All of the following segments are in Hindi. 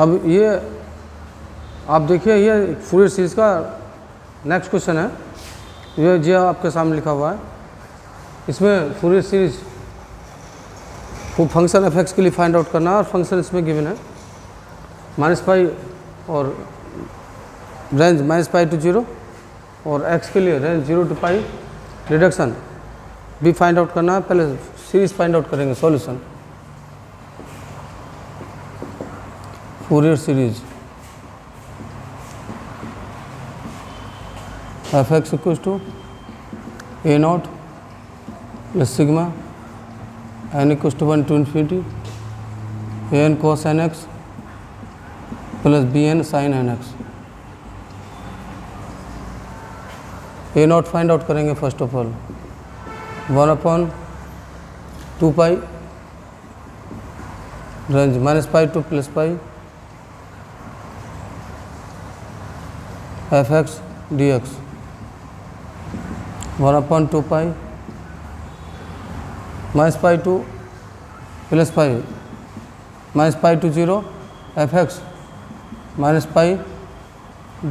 अब ये आप देखिए, ये फूरियर सीरीज़ का नेक्स्ट क्वेश्चन है। ये जो आपके सामने लिखा हुआ है, इसमें Fourier series function F x के लिए फाइंड आउट करना है, और फंक्शन इसमें गिवन है -π और रेंज -π to 0, और x के लिए रेंज 0 to π, रिडक्शन भी फाइंड आउट करना है। पहले सीरीज फाइंड आउट करेंगे, solution Fourier series f x equal to a0 plus sigma n equal to 1 to infinity an cos nx plus bn sin nx। a0 find out करेंगे first of all, 1/2π range -π to +π f x d x, 1/2π -π to +π -π to 0 f x -π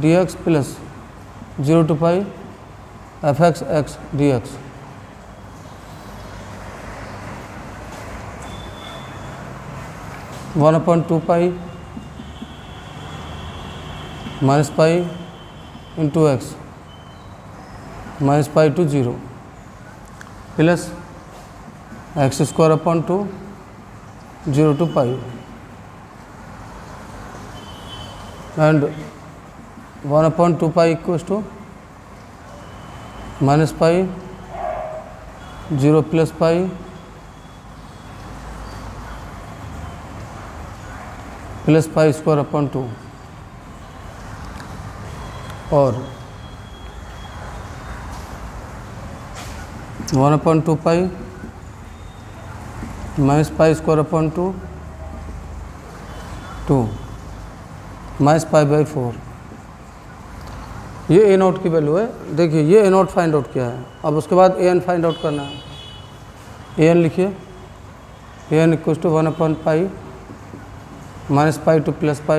d x plus 0 to π f x x d x. (1/2π -π into x -π to 0 plus x² 2 0 to π and 1/2π equals to -π 0 plus π plus π² 2 और 1/2π -π² 2 -π/4। ये a0 की वैल्यू है। देखिए ये a0 फाइंड आउट किया है। अब उसके बाद an फाइंड आउट करना है। an लिखिए, an equal to 1/π -π to +π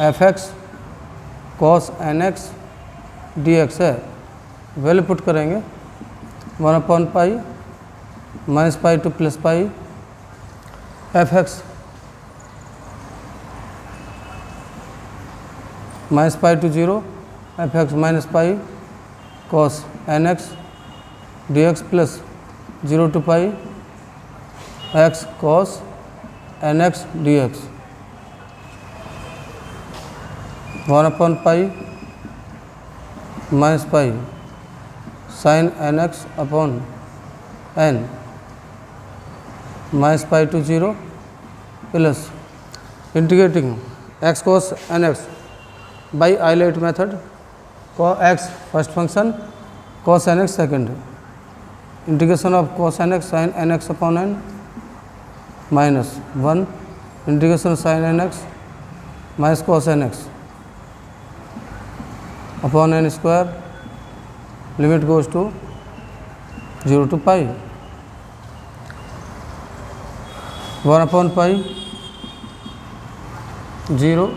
f x cos nx dx है। वैल्यू पुट करेंगे 1/π -π to +π f x -π to 0 f x -π cos nx dx plus 0 to π x cos nx dx, 1/π -π sin nx upon n -π to 0 plus integrating x cos nx by ILATE method, x first function cos nx second, integration of cos nx sin nx upon n -1 इंटीग्रेशन sin nx minus cos nx upon n square, limit goes to 0 to π, 1/π 0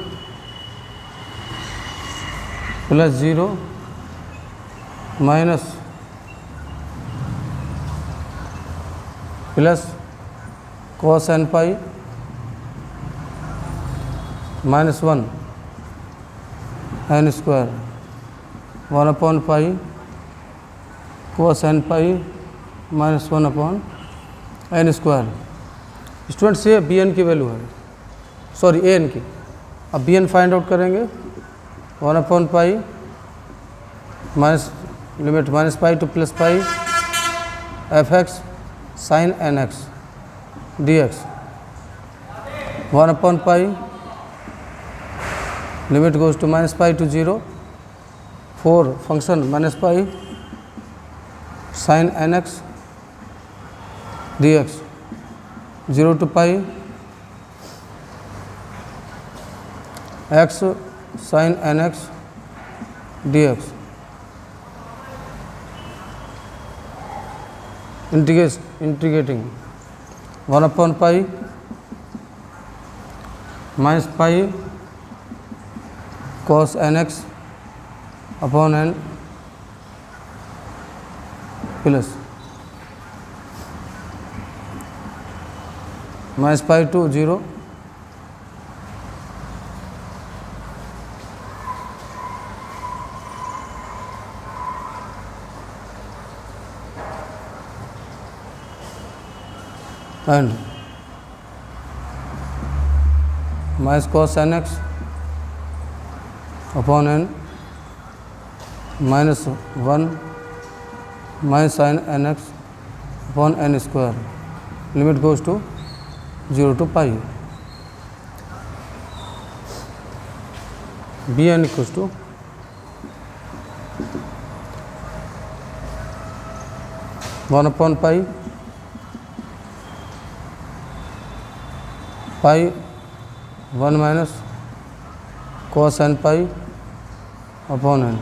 plus 0 minus plus cos nπ -1 n square, 1/π cos nπ -1/n square. Students ये bn की वैल्यू है, सॉरी an की। अब bn फाइंड आउट करेंगे, 1/π minus limit -π to +π f x sin nx dx, 1/π limit goes to -π to 0 4 function -π sin nx dx, 0 to π x sin nx dx, integrating 1/π minus pi cos n x upon n plus minus pi to 0 and minus cos n x upon n -1 minus sine n x upon n square limit goes to 0 to pi b n equals to 1 pi pi 1 minus cos n pi upon n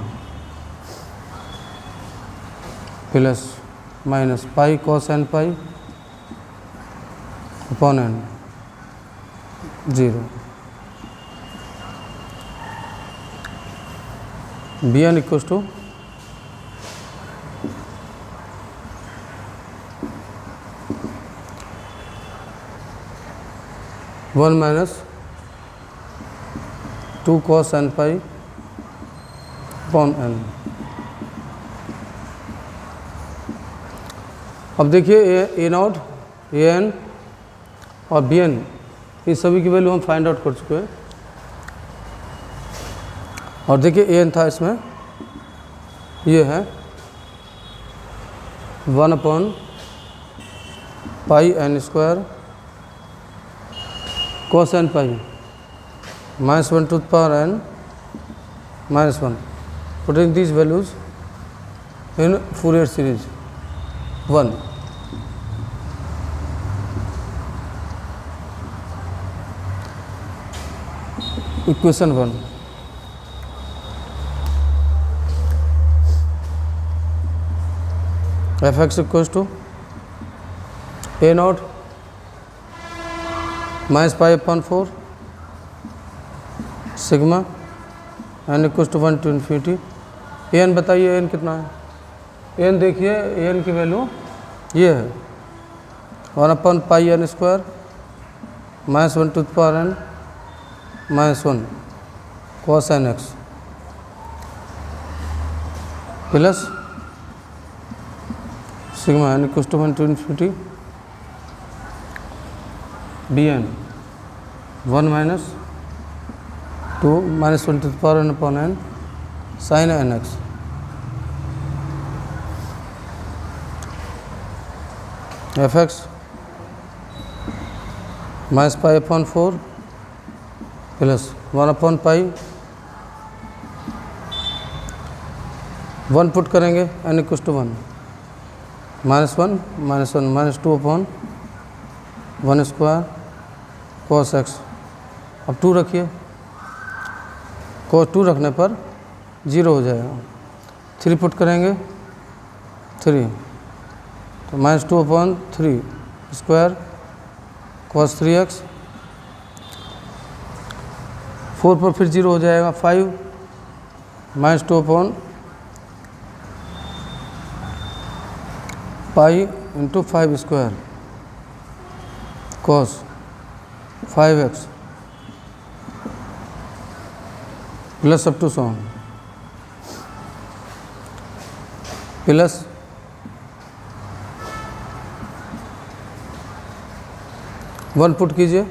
plus minus pi cos n pi upon n 0 b n equals to 1 minus 2 cos n pi upon n। अब देखिए ए नॉट ए एन और बी एन इन सभी की वैल्यू हम फाइंड आउट कर चुके हैं। और देखिए ए एन था इसमें, ये है 1 upon pi n square cos n पाई -1 to the power n -1, putting these values in Fourier series 1। Equation 1 f(x) equals to a naught minus pi upon 4 sigma n equals to 1 to infinity. A n बताइए, ए एन कितना है? ए एन देखिए, ए एन की वैल्यू ये है 1 upon pi n square -1 to the power n -1 cos n x plus sigma n equals to 1 to infinity b n 1 minus 2 -1 to the power n upon n sin n x f x minus pi upon 4 plus 1 upon pi 1 put करेंगे n equals to 1 -1 -2 upon 1 square cos x। अब 2 रखिए, cos 2 रखने पर 0 हो जाएगा। 3 पुट करेंगे 3 तो -2 अपॉन 3 स्क्वायर cos 3x 4 पर फिर 0 हो जाएगा। 5 -2 upon pi into 5 square cos 5x plus up to so plus 1 put कीजिए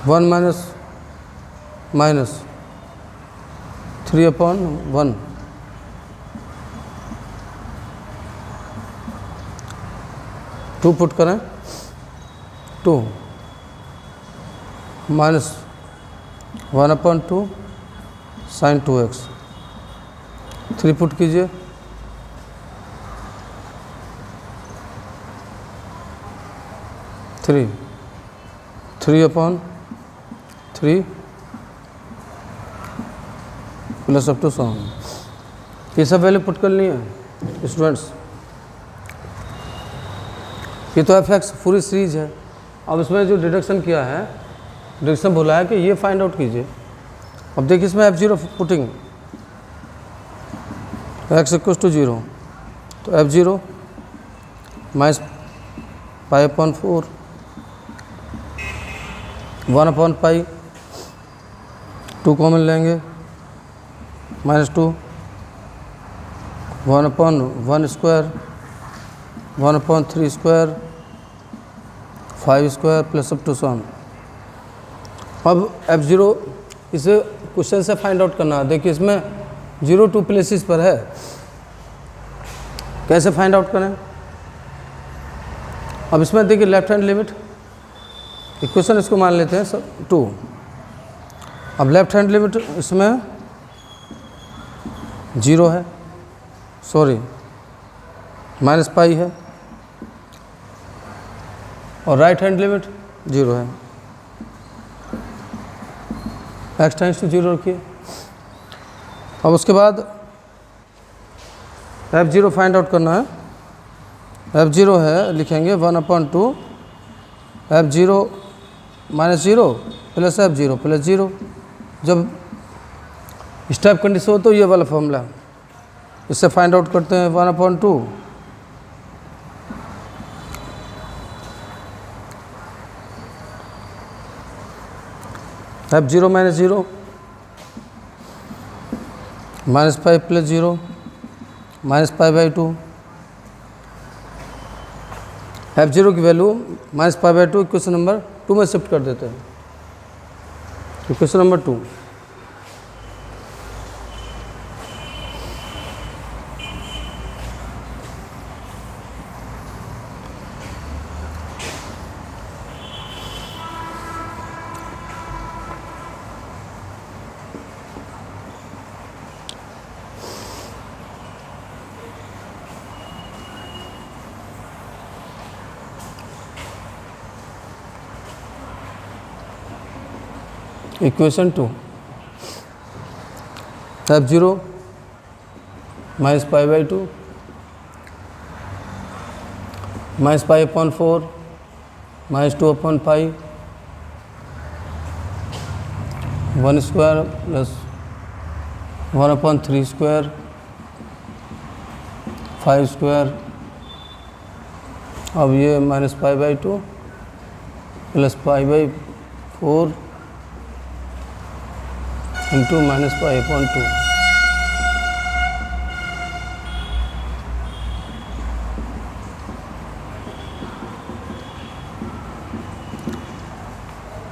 1 माइनस 3 अपॉन 1 2 पुट करें 2 minus 1 upon 2 sign 2x 3 put कीजिए 3 अपॉन 3 प्लस अप टू 100। ये सब वैल्यू पुट कर लिए स्टूडेंट्स। ये तो एफ एक्स पूरी सीरीज है। अब इसमें जो डिडक्शन किया है डिरेक्शन बोला है कि ये फाइंड आउट कीजिए। अब देखिए इसमें f0 putting x equal to 0, तो f0 minus pi upon 4 1 upon pi 2 common लेंगे -2 1 upon 1 square 1 upon 3 square 5 square plus up to सन। अब f0 इसे क्वेश्चन से फाइंड आउट करना है। देखिए इसमें 0 2 प्लेसेस पर है, कैसे फाइंड आउट करें। अब इसमें देखिए लेफ्ट हैंड लिमिट इक्वेशन इसको मान लेते हैं सब 2। अब लेफ्ट हैंड लिमिट इसमें 0 है, सॉरी माइनस पाई है, और राइट हैंड लिमिट 0 है। x टेंड्स टू 0 रखिए। अब उसके बाद f0 फाइंड आउट करना है। f0 है, लिखेंगे 1/2 f0 minus 0 plus f0 plus 0। जब स्टेप कंडीशन हो तो ये वाला फॉर्मूला, इससे फाइंड आउट करते हैं 1/2 f0 minus 0 minus pi plus 0 minus pi by 2। f0 की value minus pi by 2 equation number 2 में शिफ्ट कर देते हैं। Equation number 2, equation 2 f0 minus pi by 2 minus pi upon 4 minus 2 upon pi 1 square plus 1 upon 3 square 5 square. अब ये minus pi by 2 plus pi by 4 into minus pi upon 2।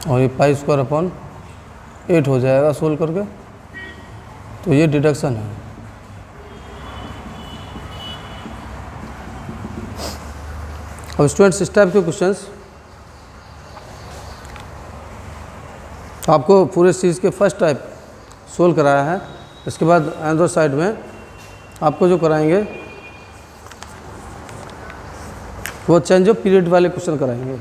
और ये पाई स्क्वायर अपॉन 8 हो जाएगा सोल्व करके, तो ये डिडक्शन है। अब स्टूडेंट्स इस टाइप के क्वेश्चंस आपको पूरे चीज़ के फर्स्ट टाइप सोल्व कराया है। इसके बाद अनदर साइड में आपको जो कराएंगे वो चेंज ऑफ पीरियड वाले क्वेश्चन कराएंगे।